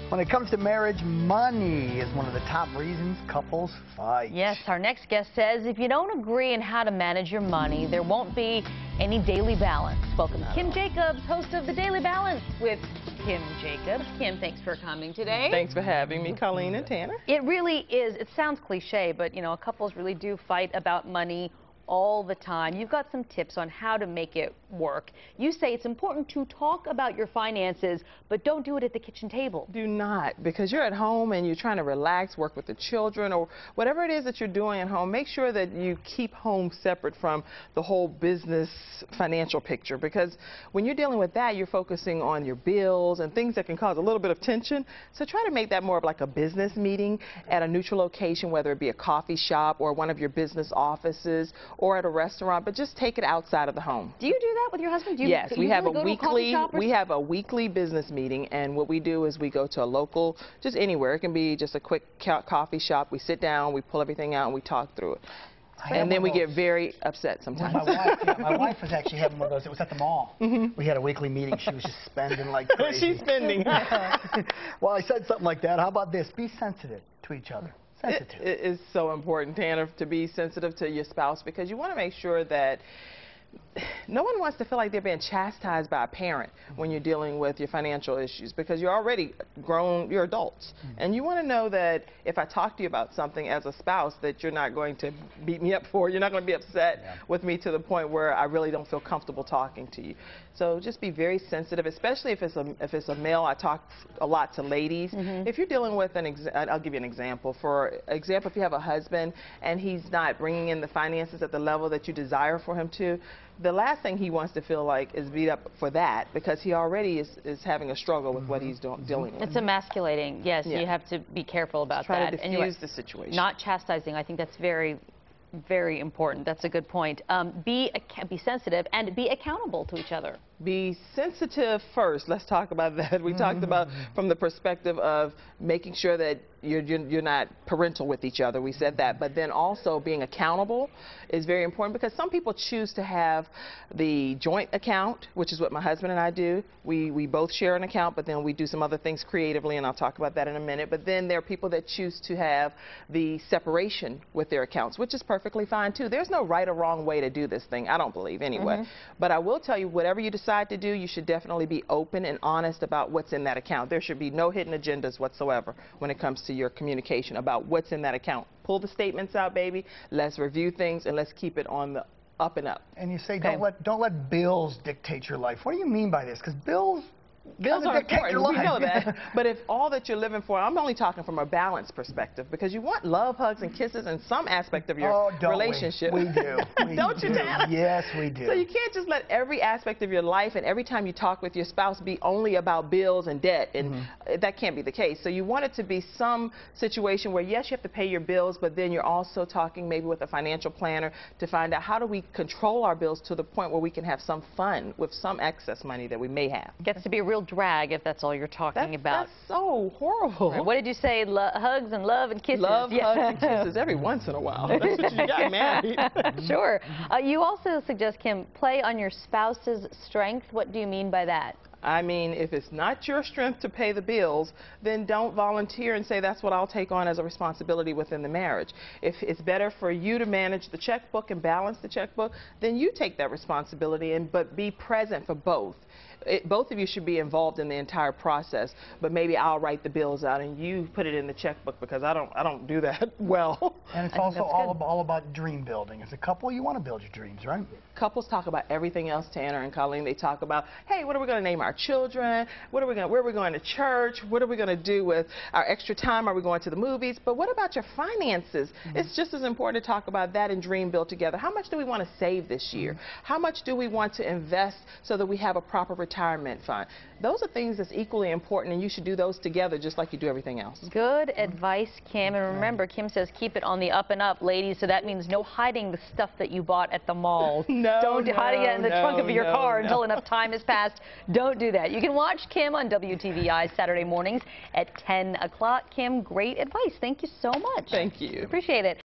When it comes to marriage, money is one of the top reasons couples fight. Yes, our next guest says if you don't agree on how to manage your money, there won't be any daily balance. Welcome Kim Jacobs, host of The Daily Balance with Kim Jacobs. Kim, thanks for coming today. Thanks for having me, Colleen and Tanner. It really is, it sounds cliche, but you know, couples really do fight about money all the time. You've got some tips on how to make it work. You say it's important to talk about your finances, but don't do it at the kitchen table. Do not, because you're at home and you're trying to relax, work with the children, or whatever it is that you're doing at home. Make sure that you keep home separate from the whole business financial picture, because when you're dealing with that, you're focusing on your bills and things that can cause a little bit of tension. So try to make that more of like a business meeting at a neutral location, whether it be a coffee shop or one of your business offices or at a restaurant, but just take it outside of the home. Do you do that with your husband? Yes, we have we have a weekly business meeting, and what we do is we go to a local, just anywhere. It can be just a quick coffee shop. We sit down, we pull everything out, and we talk through it. And then we get very upset sometimes. My wife was actually having one of those. It was at the mall. We had a weekly meeting. She was just spending like crazy. She's spending. Well, I said something like that. How about this? Be sensitive to each other. Sensitive. It is so important, Tanner, to be sensitive to your spouse, because you want to make sure that no one wants to feel like they're being chastised by a parent when you're dealing with your financial issues, because you're already grown, you're adults. And you want to know that if I talk to you about something as a spouse, that you're not going to beat me up for it. You're not going to be upset with me to the point where I really don't feel comfortable talking to you. So just be very sensitive, especially if it's a male. I talk a lot to ladies. If you're dealing with I'll give you an example. For example, if you have a husband and he's not bringing in the finances at the level that you desire for him to, the last thing he wants to feel like is beat up for that, because he already is having a struggle with what he's dealing with. It's emasculating. Yes, you have to be careful about Try that. to diffuse the situation. Not chastising. I think that's very, very important. That's a good point. Be sensitive and be accountable to each other. Be sensitive first. Let's talk about that. We talked about from the perspective of making sure that you're not parental with each other. We said that. But then also being accountable is very important, because some people choose to have the joint account, which is what my husband and I do. We both share an account, but then we do some other things creatively, and I'll talk about that in a minute. But then there are people that choose to have the separation with their accounts, which is perfectly fine too. There's no right or wrong way to do this thing, I don't believe anyway. But I will tell you, whatever you decide to do, you should definitely be open and honest about what's in that account. There should be no hidden agendas whatsoever when it comes to your communication about what's in that account. Pull the statements out, baby. Let's review things, and let's keep it on the up and up. And you say don't let bills dictate your life. What do you mean by this? Because bills are important, we know that. But if all that you're living for, I'm only talking from a balanced perspective, because you want love, hugs, and kisses in some aspect of your relationship. We do. Don't you, Tanner? Yes, we do. So you can't just let every aspect of your life and every time you talk with your spouse be only about bills and debt, and that can't be the case. So you want it to be some situation where, yes, you have to pay your bills, but then you're also talking maybe with a financial planner to find out how do we control our bills to the point where we can have some fun with some excess money that we may have. Gets to be a real drag if that's all you're talking about. That's so horrible. Right. What did you say? Hugs and love and kisses. Love, hugs, and kisses every once in a while. That's what you got married. Sure. You also suggest, Kim, play on your spouse's strength. What do you mean by that? I mean, if it's not your strength to pay the bills, then don't volunteer and say that's what I'll take on as a responsibility within the marriage. If it's better for you to manage the checkbook and balance the checkbook, then you take that responsibility, but be present for both. Both of you should be involved in the entire process, but maybe I'll write the bills out and you put it in the checkbook, because I don't do that well. And it's also all about dream building. As a couple, you want to build your dreams, right? Couples talk about everything else, Tanner and Colleen. They talk about, hey, what are we going to name our children? Where are we going to church? What are we going to do with our extra time? Are we going to the movies? But what about your finances? It's just as important to talk about that and dream build together. How much do we want to save this year? How much do we want to invest so that we have a proper retirement fund? Those are things that's equally important, and you should do those together just like you do everything else. Good advice, Kim. And remember, Kim says keep it on the up and up, ladies, so that means no hiding the stuff that you bought at the mall. Don't hide it in the trunk of your car until enough time has passed. Don't do that. You can watch Kim on WTVI Saturday mornings at 10 o'clock. Kim, great advice. Thank you so much. Thank you. Appreciate it.